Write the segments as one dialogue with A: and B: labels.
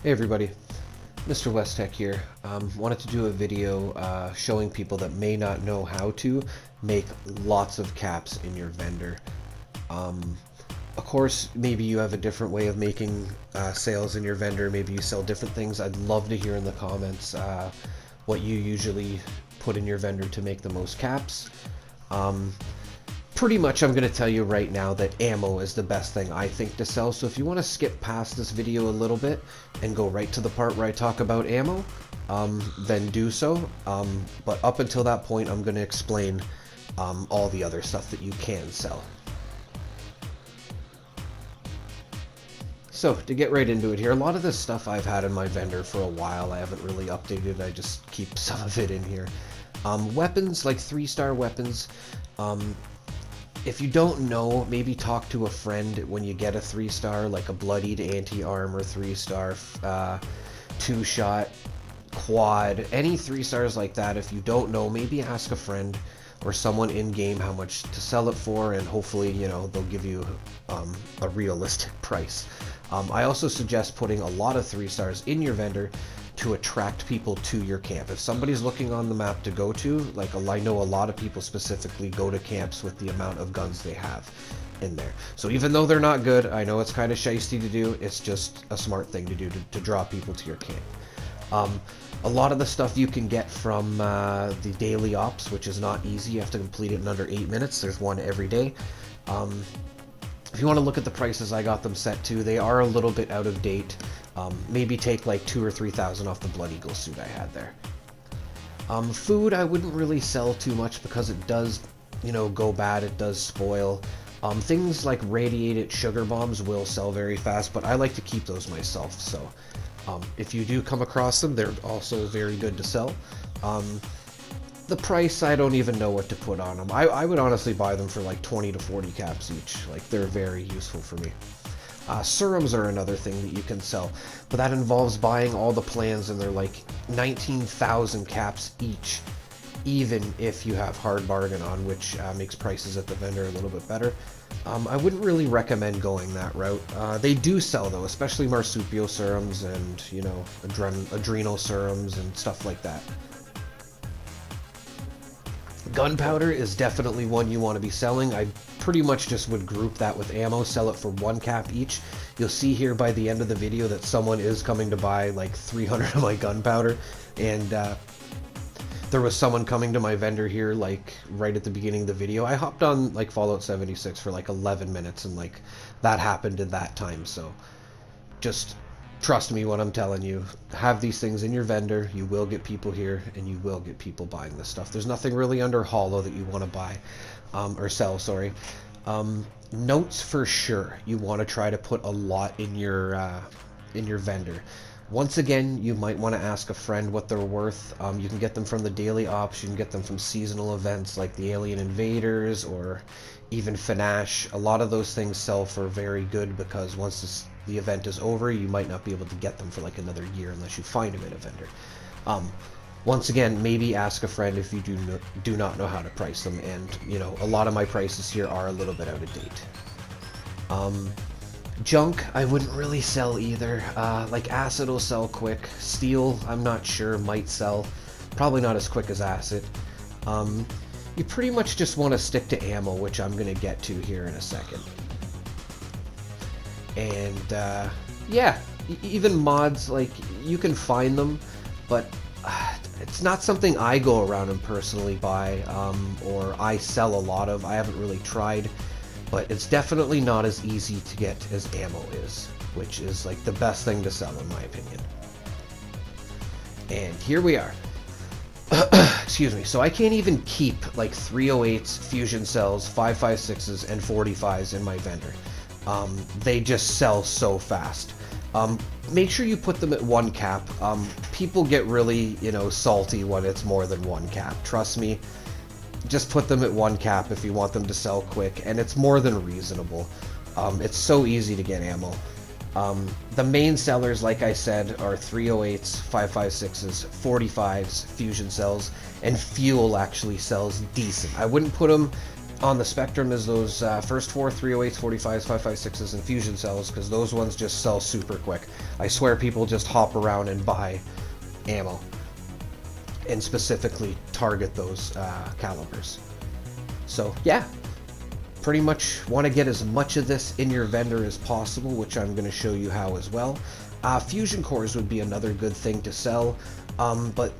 A: Hey everybody, Mr. Westtech here. Wanted to do a video showing people that may not know how to make lots of caps in your vendor. Um, of course, maybe you have a different way of making sales in your vendor. Maybe you sell different things. I'd love to hear in the comments what you usually put in your vendor to make the most caps. Um, Pretty much I'm going to tell you right now that ammo is the best thing I think to sell, so if you want to skip past this video a little bit and go right to the part where I talk about ammo, then do so. But up until that point I'm going to explain all the other stuff that you can sell. So to get right into it here, a lot of this stuff I've had in my vendor for a while. I haven't really updated, I just keep some of it in here. Weapons, like 3-star weapons, if you don't know, maybe talk to a friend when you get a 3-star, like a bloodied anti-armor 3-star, 2-shot, quad, any 3-stars like that. If you don't know, maybe ask a friend or someone in-game how much to sell it for, and hopefully, you know, they'll give you a realistic price. I also suggest putting a lot of 3-stars in your vendor to attract people to your camp. If somebody's looking on the map to go to, like I know a lot of people specifically go to camps with the amount of guns they have in there. So even though they're not good, I know it's kind of shysty to do, it's just a smart thing to do to draw people to your camp. A lot of the stuff you can get from the daily ops, which is not easy. You have to complete it in under 8 minutes. There's one every day. If you want to look at the prices I got them set to, they are a little bit out of date. Maybe take like 2,000 or 3,000 off the Blood Eagle suit I had there. Food I wouldn't really sell too much because it does, you know, go bad. It does spoil. Things like radiated sugar bombs will sell very fast, but I like to keep those myself. So if you do come across them, they're also very good to sell. The price, I don't even know what to put on them. I would honestly buy them for like 20 to 40 caps each. Like, they're very useful for me. Serums are another thing that you can sell, but that involves buying all the plans, and they're like 19,000 caps each, even if you have hard bargain on, which makes prices at the vendor a little bit better. I wouldn't really recommend going that route. They do sell though, especially marsupial serums and, you know, adrenal serums and stuff like that. Gunpowder is definitely one you want to be selling. I pretty much just would group that with ammo, sell it for 1 cap each. You'll see here by the end of the video that someone is coming to buy like 300 of my gunpowder, and there was someone coming to my vendor here like right at the beginning of the video. I hopped on like Fallout 76 for like 11 minutes, and like that happened in that time, so just trust me when I'm telling you, have these things in your vendor. You will get people here, and you will get people buying this stuff. There's nothing really under Holo that you want to buy, or sell, sorry. Notes for sure. You want to try to put a lot in your vendor. Once again, you might want to ask a friend what they're worth. You can get them from the daily ops, you can get them from seasonal events like the Alien Invaders or even Finash. A lot of those things sell for very good because once the event is over, you might not be able to get them for like another year unless you find them in a vendor. Once again, maybe ask a friend if you do not know how to price them, and you know, a lot of my prices here are a little bit out of date. Junk, I wouldn't really sell either. Like acid will sell quick. Steel, I'm not sure, might sell. Probably not as quick as acid. You pretty much just want to stick to ammo, which I'm going to get to here in a second. And yeah, even mods, like, you can find them, but it's not something I go around and personally buy, or I sell a lot of. I haven't really tried, but it's definitely not as easy to get as ammo is, which is like the best thing to sell in my opinion. And here we are. Excuse me. So I can't even keep like 308s, fusion cells, 5.56s, and 45s in my vendor. They just sell so fast. Make sure you put them at 1 cap. People get really, you know, salty when it's more than 1 cap. Trust me. Just put them at 1 cap if you want them to sell quick, and it's more than reasonable. It's so easy to get ammo. The main sellers, like I said, are 308s, 5.56s, 45s, fusion cells, and fuel actually sells decent. I wouldn't put them on the spectrum is those first four 308s, 45s, 556s, and fusion cells, because those ones just sell super quick. I swear people just hop around and buy ammo and specifically target those calibers. So yeah, pretty much want to get as much of this in your vendor as possible, which I'm going to show you how as well. Fusion cores would be another good thing to sell, but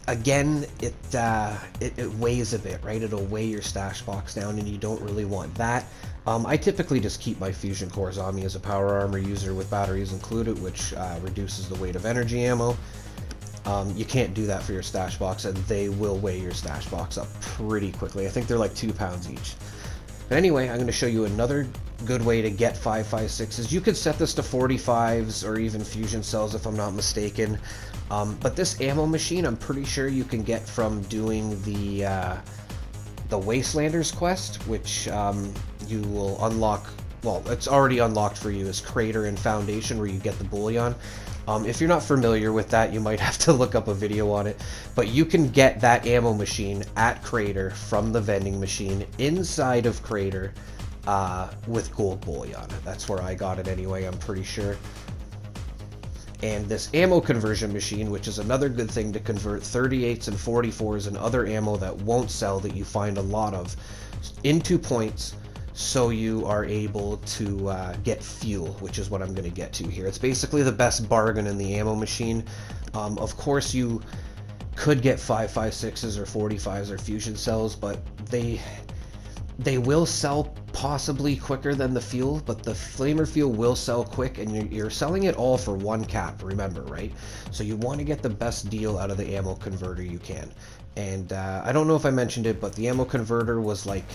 A: again, it weighs a bit, right? It'll weigh your stash box down, and you don't really want that. I typically just keep my fusion cores on me as a power armor user with batteries included, which reduces the weight of energy ammo. You can't do that for your stash box, and they will weigh your stash box up pretty quickly. I think they're like 2 pounds each. But anyway, I'm going to show you another good way to get 5.56s. You could set this to 45s or even fusion cells if I'm not mistaken. But this ammo machine, I'm pretty sure you can get from doing the Wastelanders quest, which you will unlock. Well, it's already unlocked for you as Crater and Foundation, where you get the bullion. If you're not familiar with that, you might have to look up a video on it. But you can get that ammo machine at Crater from the vending machine inside of Crater with gold bullion. That's where I got it anyway, I'm pretty sure. And this ammo conversion machine, which is another good thing to convert 38s and 44s and other ammo that won't sell, that you find a lot of, into points, so you are able to get fuel, which is what I'm going to get to here. It's basically the best bargain in the ammo machine. Of course, you could get 5.56s or 45s or fusion cells, but they will sell possibly quicker than the fuel, but the flamer fuel will sell quick, and you're selling it all for 1 cap, remember, right? So you want to get the best deal out of the ammo converter you can. And I don't know if I mentioned it, but the ammo converter was like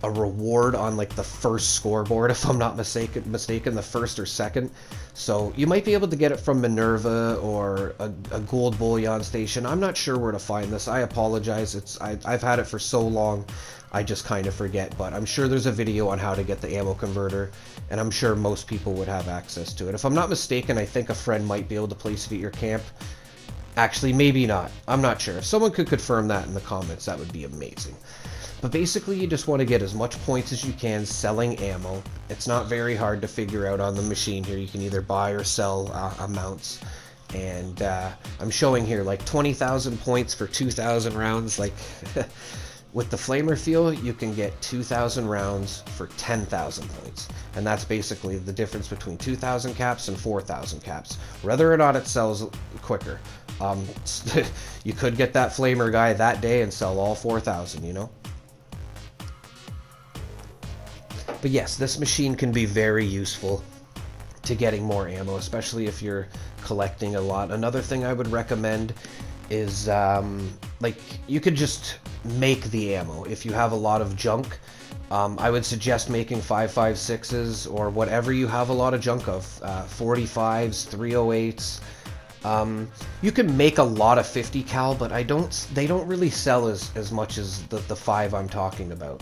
A: a reward on like the first scoreboard, if I'm not mistaken, the first or second. So you might be able to get it from Minerva or a gold bullion station. I'm not sure where to find this. I apologize. I've had it for so long, I just kind of forget. But I'm sure there's a video on how to get the ammo converter, and I'm sure most people would have access to it. If I'm not mistaken, I think a friend might be able to place it at your camp. Actually, maybe not. I'm not sure. If someone could confirm that in the comments, that would be amazing. But basically, you just want to get as much points as you can selling ammo. It's not very hard to figure out on the machine here. You can either buy or sell amounts. And I'm showing here like 20,000 points for 2,000 rounds. Like with the flamer fuel, you can get 2,000 rounds for 10,000 points. And that's basically the difference between 2,000 caps and 4,000 caps, whether or not it sells quicker. You could get that flamer guy that day and sell all 4,000, you know? But yes, this machine can be very useful to getting more ammo, especially if you're collecting a lot. Another thing I would recommend is, like, you could just make the ammo. If you have a lot of junk, I would suggest making 5.56s or whatever you have a lot of junk of, 45s, 308s. You can make a lot of 50 cal, but they don't really sell as much as the 5 I'm talking about.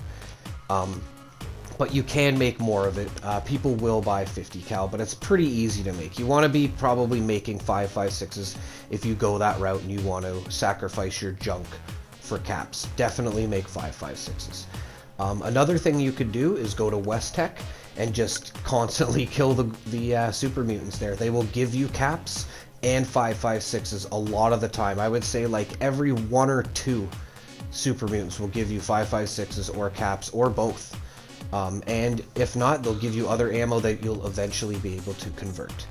A: But you can make more of it. People will buy 50 cal, but it's pretty easy to make. You want to be probably making 5.56s if you go that route and you want to sacrifice your junk for caps. Definitely make 5.56s. Another thing you could do is go to Westech and just constantly kill the super mutants there. They will give you caps and 5.56s a lot of the time. I would say like every 1 or 2 super mutants will give you 5.56s or caps or both. And if not, they'll give you other ammo that you'll eventually be able to convert.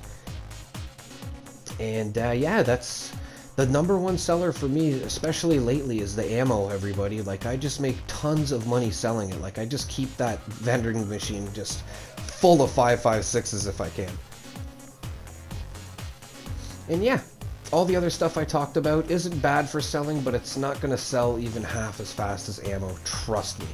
A: And yeah, that's the #1 seller for me, especially lately, is the ammo, everybody. Like, I just make tons of money selling it. Like, I just keep that vending machine just full of 5.56s if I can. And yeah, all the other stuff I talked about isn't bad for selling, but it's not going to sell even half as fast as ammo, trust me.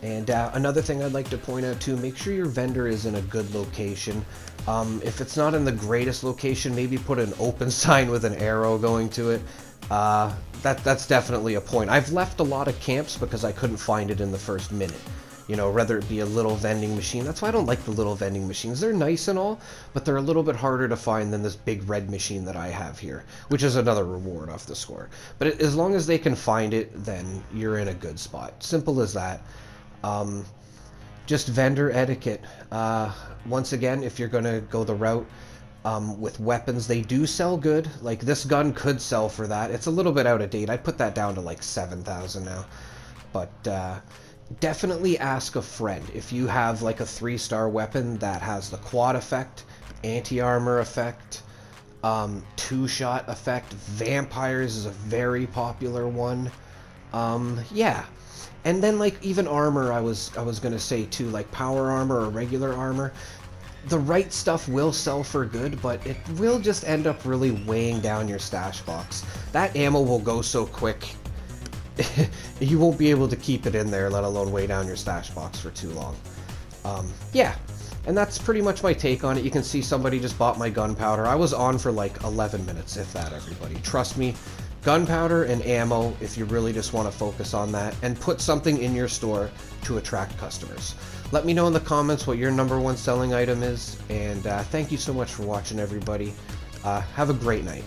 A: And another thing I'd like to point out too, make sure your vendor is in a good location. If it's not in the greatest location, maybe put an open sign with an arrow going to it. That's definitely a point. I've left a lot of camps because I couldn't find it in the first minute. You know, whether it be a little vending machine. That's why I don't like the little vending machines. They're nice and all, but they're a little bit harder to find than this big red machine that I have here, which is another reward off the score. But as long as they can find it, then you're in a good spot. Simple as that. Just vendor etiquette. Once again, if you're going to go the route with weapons, they do sell good. Like, this gun could sell for that. It's a little bit out of date. I'd put that down to like 7,000 now. But definitely ask a friend. If you have like a 3-star weapon that has the quad effect, anti-armor effect, 2-shot effect, vampires is a very popular one. Yeah. And then like even armor, I was gonna say too, like power armor or regular armor. The right stuff will sell for good, but it will just end up really weighing down your stash box. That ammo will go so quick, you won't be able to keep it in there, let alone weigh down your stash box for too long. Yeah, and that's pretty much my take on it. You can see somebody just bought my gunpowder. I was on for like 11 minutes, if that, everybody. Trust me, gunpowder and ammo, if you really just want to focus on that, and put something in your store to attract customers. Let me know in the comments what your #1 selling item is, and thank you so much for watching, everybody. Have a great night.